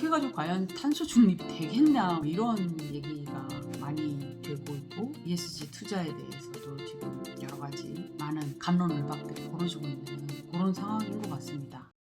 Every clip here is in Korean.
이렇게 해가지고 과연 탄소 중립이 되겠냐 이런 얘기가 많이 되고 있고, ESG 투자에 대해서도 지금 여러 가지 많은 갑론을박들이 벌어지고 있는 그런 상황인 것 같습니다.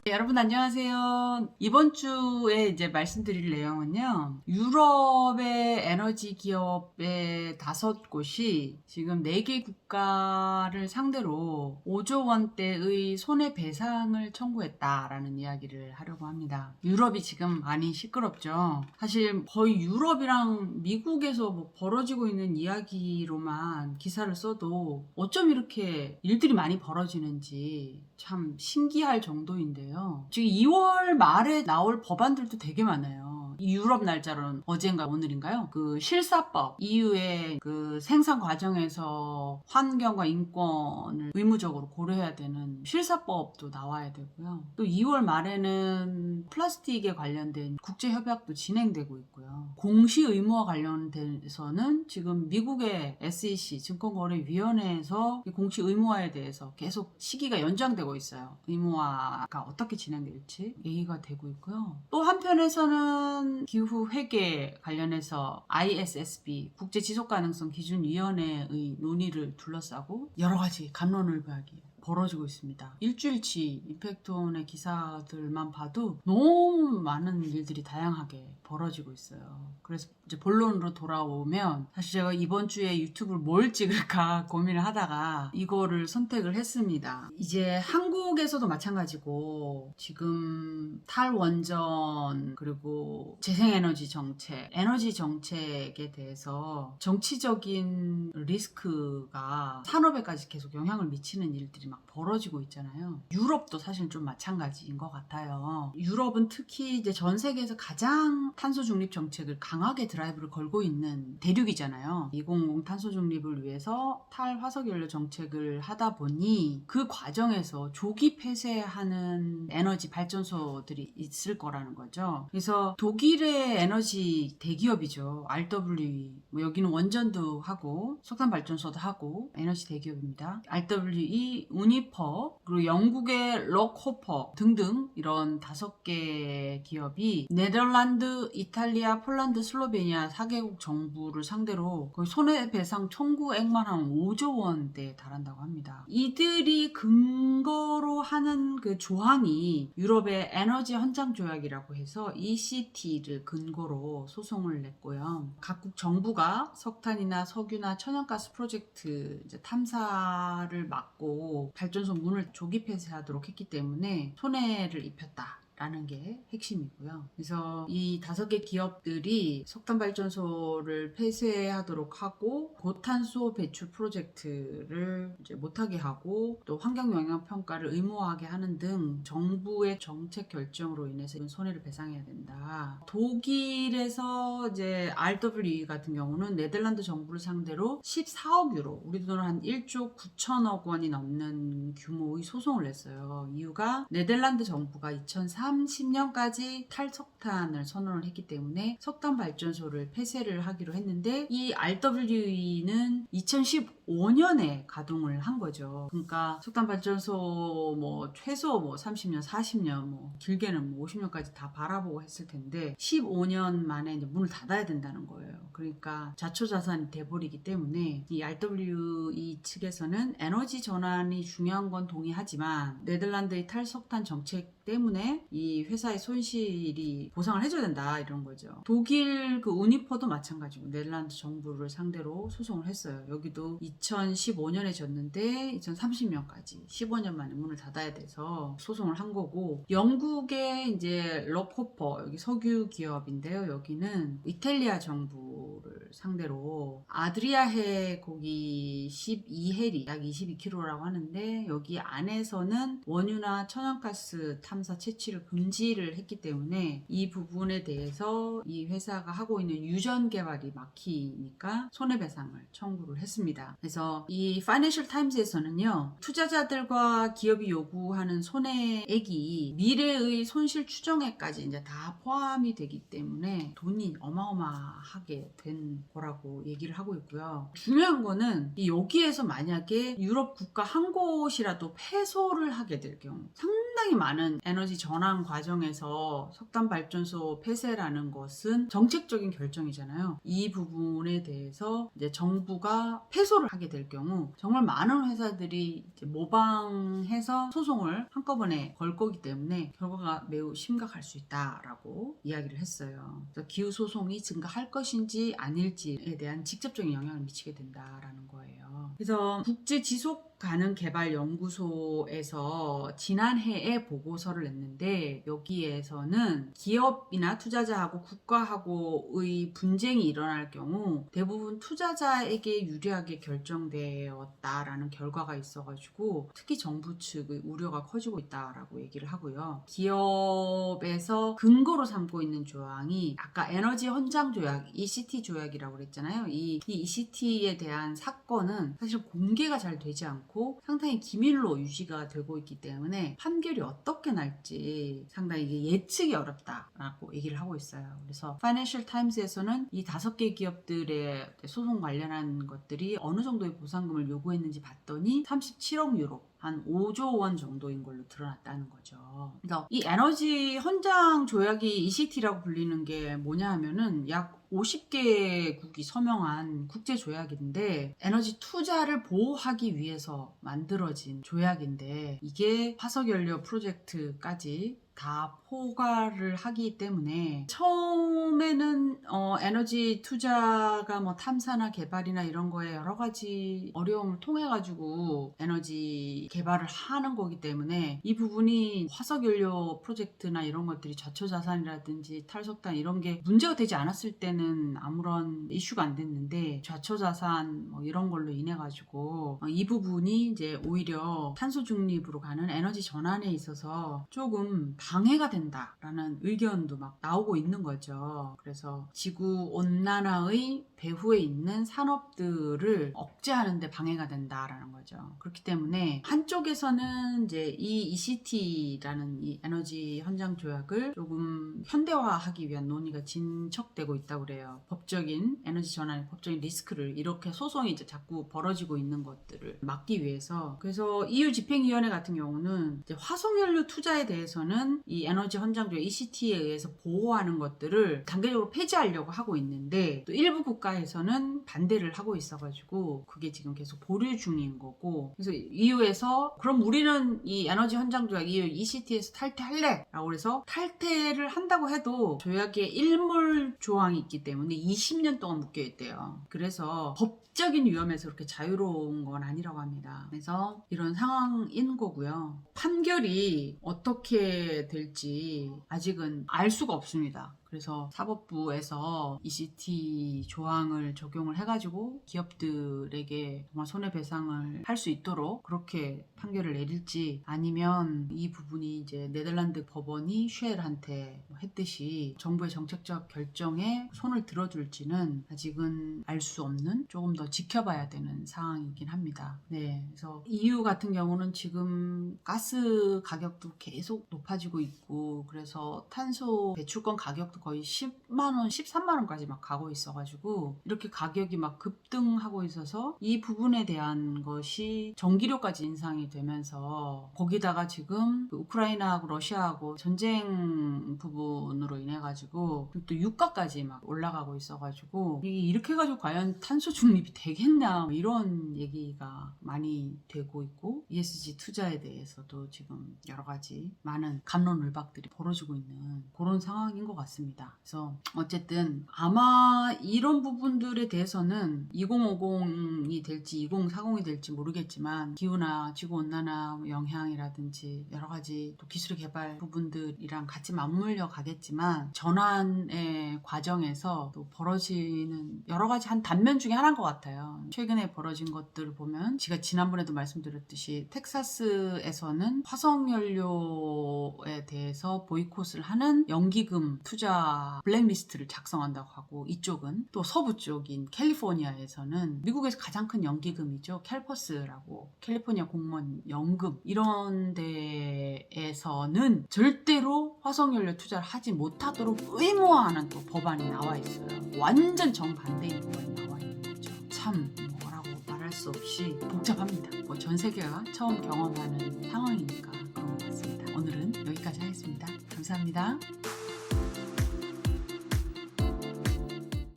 네, 여러분 안녕하세요. 이번 주에 이제 말씀드릴 내용은요, 유럽의 에너지 기업의 5곳이 지금 4개 국가를 상대로 5조 원대의 손해배상을 청구했다라는 이야기를 하려고 합니다. 유럽이 지금 많이 시끄럽죠. 사실 거의 유럽이랑 미국에서 뭐 벌어지고 있는 이야기로만 기사를 써도 어쩜 이렇게 일들이 많이 벌어지는지 참 신기할 정도인데요. 지금 2월 말에 나올 법안들도 되게 많아요. 이 유럽 날짜로는 어젠가 오늘인가요? 그 실사법, EU의 그 생산 과정에서 환경과 인권을 의무적으로 고려해야 되는 실사법도 나와야 되고요. 또 2월 말에는 플라스틱에 관련된 국제협약도 진행되고 있고요. 공시 의무화 관련돼서는 지금 미국의 SEC 증권거래위원회에서 공시 의무화에 대해서 계속 시기가 연장되고 있어요. 의무화가 어떻게 진행될지 얘기가 되고 있고요. 또 한편에서는 기후 회계 관련해서 ISSB 국제지속가능성 기준위원회의 논의를 둘러싸고 여러 가지 갑론을박이 벌어지고 있습니다. 일주일치 임팩트온의 기사들만 봐도 너무 많은 일들이 다양하게 벌어지고 있어요. 그래서 이제 본론으로 돌아오면, 사실 제가 이번 주에 유튜브를 뭘 찍을까 고민을 하다가 이거를 선택을 했습니다. 이제 한국에서도 마찬가지고 지금 탈원전 그리고 재생에너지 정책, 에너지 정책에 대해서 정치적인 리스크가 산업에까지 계속 영향을 미치는 일들이 막 벌어지고 있잖아요. 유럽도 사실 좀 마찬가지인 것 같아요. 유럽은 특히 이제 전 세계에서 가장 탄소 중립 정책을 강하게 드라이브를 걸고 있는 대륙이잖아요. 2050 탄소 중립을 위해서 탈화석연료 정책을 하다 보니 그 과정에서 조기 폐쇄하는 에너지 발전소들이 있을 거라는 거죠. 그래서 독일의 에너지 대기업이죠. RWE. 뭐 여기는 원전도 하고 석탄 발전소도 하고 에너지 대기업입니다. RWE, 우니퍼, 그리고 영국의 록호퍼 등등 이런 5개 기업이 네덜란드, 이탈리아, 폴란드, 슬로베니아 4개국 정부를 상대로 거의 손해배상 청구액만 한 5조 원대에 달한다고 합니다. 이들이 근거로 하는 그 조항이 유럽의 에너지 헌장 조약이라고 해서 ECT를 근거로 소송을 냈고요. 각국 정부가 석탄이나 석유나 천연가스 프로젝트 이제 탐사를 막고 발전소 문을 조기 폐쇄하도록 했기 때문에 손해를 입혔다 라는 게 핵심이고요. 그래서 이 5개 기업들이 석탄 발전소를 폐쇄하도록 하고 고탄소 배출 프로젝트를 이제 못하게 하고 또 환경 영향 평가를 의무화하게 하는 등 정부의 정책 결정으로 인해서 손해를 배상해야 된다. 독일에서 이제 RWE 같은 경우는 네덜란드 정부를 상대로 14억 유로, 우리 돈으로 한 1조 9천억 원이 넘는 규모의 소송을 냈어요. 이유가 네덜란드 정부가 2030년까지 탈석탄을 선언을 했기 때문에 석탄 발전소를 폐쇄를 하기로 했는데, 이 RWE는 2015년에 가동을 한 거죠. 그러니까 석탄 발전소 뭐 최소 뭐 30년, 40년, 뭐 길게는 뭐 50년까지 다 바라보고 했을 텐데 15년 만에 이제 문을 닫아야 된다는 거예요. 그러니까 자초자산이 돼버리기 때문에 이 RWE 측에서는 에너지 전환이 중요한 건 동의하지만 네덜란드의 탈석탄 정책 때문에 이 회사의 손실이 보상을 해줘야 된다 이런 거죠. 독일 그 우니퍼도 마찬가지고 네덜란드 정부를 상대로 소송을 했어요. 여기도 2015년에 졌는데 2030년까지 15년 만에 문을 닫아야 돼서 소송을 한 거고, 영국의 이제 록호퍼, 여기 석유 기업인데요. 여기는 이탈리아 정부를 상대로 아드리아해 거기 12해리 약 22km라고 하는데, 여기 안에서는 원유나 천연가스 탐사 채취를 금지를 했기 때문에 이 부분에 대해서 이 회사가 하고 있는 유전 개발이 막히니까 손해배상을 청구를 했습니다. 그래서 이 파이낸셜 타임즈에서는요, 투자자들과 기업이 요구하는 손해액이 미래의 손실 추정액까지 이제 다 포함이 되기 때문에 돈이 어마어마하게 된 있는 거라고 얘기를 하고 있고요. 중요한 거는 여기에서 만약에 유럽 국가 한 곳이라도 패소를 하게 될 경우, 상당히 많은 에너지 전환 과정에서 석탄 발전소 폐쇄라는 것은 정책적인 결정이잖아요. 이 부분에 대해서 이제 정부가 패소를 하게 될 경우 정말 많은 회사들이 이제 모방해서 소송을 한꺼번에 걸 거기 때문에 결과가 매우 심각할 수 있다라고 이야기를 했어요. 그래서 기후 소송이 증가할 것인지 아닐지에 대한 직접적인 영향을 미치게 된다라는 거예요. 그래서 국제 지속 가능 개발 연구소에서 지난해에 보고서를 냈는데, 여기에서는 기업이나 투자자하고 국가하고의 분쟁이 일어날 경우 대부분 투자자에게 유리하게 결정되었다라는 결과가 있어가지고 특히 정부 측의 우려가 커지고 있다라고 얘기를 하고요. 기업에서 근거로 삼고 있는 조항이 아까 에너지 헌장 조약, ECT 조약이라고 그랬잖아요. 이 ECT에 대한 사건은 사실 공개가 잘 되지 않고 상당히 기밀로 유지가 되고 있기 때문에 판결이 어떻게 날지 상당히 이게 예측이 어렵다라고 얘기를 하고 있어요. 그래서 파이낸셜 타임스에서는 이 5개 기업들의 소송 관련한 것들이 어느 정도의 보상금을 요구했는지 봤더니 37억 유로, 한 5조 원 정도인 걸로 드러났다는 거죠. 그래서 이 에너지 헌장 조약이 ECT라고 불리는 게 뭐냐 하면은 약 50개국이 서명한 국제 조약인데, 에너지 투자를 보호하기 위해서 만들어진 조약인데, 이게 화석연료 프로젝트까지 다 포괄을 하기 때문에 처음에는 에너지 투자가 뭐 탐사나 개발이나 이런 거에 여러 가지 어려움을 통해 가지고 에너지 개발을 하는 거기 때문에 이 부분이 화석연료 프로젝트나 이런 것들이 좌초자산이라든지 탈석탄 이런 게 문제가 되지 않았을 때는 아무런 이슈가 안 됐는데, 좌초자산 뭐 이런 걸로 인해 가지고 이 부분이 이제 오히려 탄소 중립으로 가는 에너지 전환에 있어서 조금 방해가 된다라는 의견도 막 나오고 있는 거죠. 그래서 지구 온난화의 배후에 있는 산업들을 억제하는 데 방해가 된다라는 거죠. 그렇기 때문에 한쪽에서는 이제 이 ECT라는 이 에너지 헌장 조약을 조금 현대화하기 위한 논의가 진척되고 있다고 그래요. 법적인 에너지 전환의 법적인 리스크를, 이렇게 소송이 이제 자꾸 벌어지고 있는 것들을 막기 위해서. 그래서 EU 집행위원회 같은 경우는 이제 화석연료 투자에 대해서는 이 에너지 헌장 조약 ECT에 의해서 보호하는 것들을 단계적으로 폐지하려고 하고 있는데, 또 일부 국가에서는 반대를 하고 있어가지고 그게 지금 계속 보류 중인 거고, 그래서 EU에서 그럼 우리는 이 에너지 헌장 조약 EU ECT에서 탈퇴할래 라고 해서 탈퇴를 한다고 해도 조약에 일몰 조항이 있기 때문에 20년 동안 묶여 있대요. 그래서 법적인 위험에서 그렇게 자유로운 건 아니라고 합니다. 그래서 이런 상황인 거고요. 판결이 어떻게 될지 아직은 알 수가 없습니다. 그래서 사법부에서 ECT 조항을 적용을 해가지고 기업들에게 정말 손해배상을 할 수 있도록 그렇게 판결을 내릴지, 아니면 이 부분이 이제 네덜란드 법원이 쉘한테 했듯이 정부의 정책적 결정에 손을 들어줄지는 아직은 알 수 없는, 조금 더 지켜봐야 되는 상황이긴 합니다. 네, 그래서 EU 같은 경우는 지금 가스 가격도 계속 높아지고 있고, 그래서 탄소 배출권 가격도 거의 10만원, 13만원까지 막 가고 있어가지고 이렇게 가격이 막 급등하고 있어서 이 부분에 대한 것이 전기료까지 인상이 되면서, 거기다가 지금 우크라이나하고 러시아하고 전쟁 부분으로 인해 가지고 또 유가까지 막 올라가고 있어가지고 이렇게 해가지고 과연 탄소 중립이 되겠냐, 이런 얘기가 많이 되고 있고, ESG 투자에 대해서도 지금 여러 가지 많은 갑론을박들이 벌어지고 있는 그런 상황인 것 같습니다. 그래서 어쨌든 아마 이런 부분들에 대해서는 2050이 될지 2040이 될지 모르겠지만, 기후나 지구온난화 영향이라든지 여러 가지 또 기술 개발 부분들이랑 같이 맞물려 가겠지만, 전환의 과정에서 또 벌어지는 여러 가지 한 단면 중에 하나인 것 같아요. 최근에 벌어진 것들을 보면, 제가 지난번에도 말씀드렸듯이 텍사스에서는 화석연료에 대해서 보이콧을 하는 연기금 투자 국가 블랙리스트를 작성한다고 하고, 이쪽은 또 서부 쪽인 캘리포니아에서는 미국에서 가장 큰 연기금이죠. 캘퍼스라고, 캘리포니아 공무원 연금, 이런 데에서는 절대로 화석연료 투자를 하지 못하도록 의무화하는 또 법안이 나와 있어요. 완전 정반대인 법안이 나와 있는 거죠. 참 뭐라고 말할 수 없이 복잡합니다. 뭐 전 세계가 처음 경험하는 상황이니까 그런 것 같습니다. 오늘은 여기까지 하겠습니다. 감사합니다.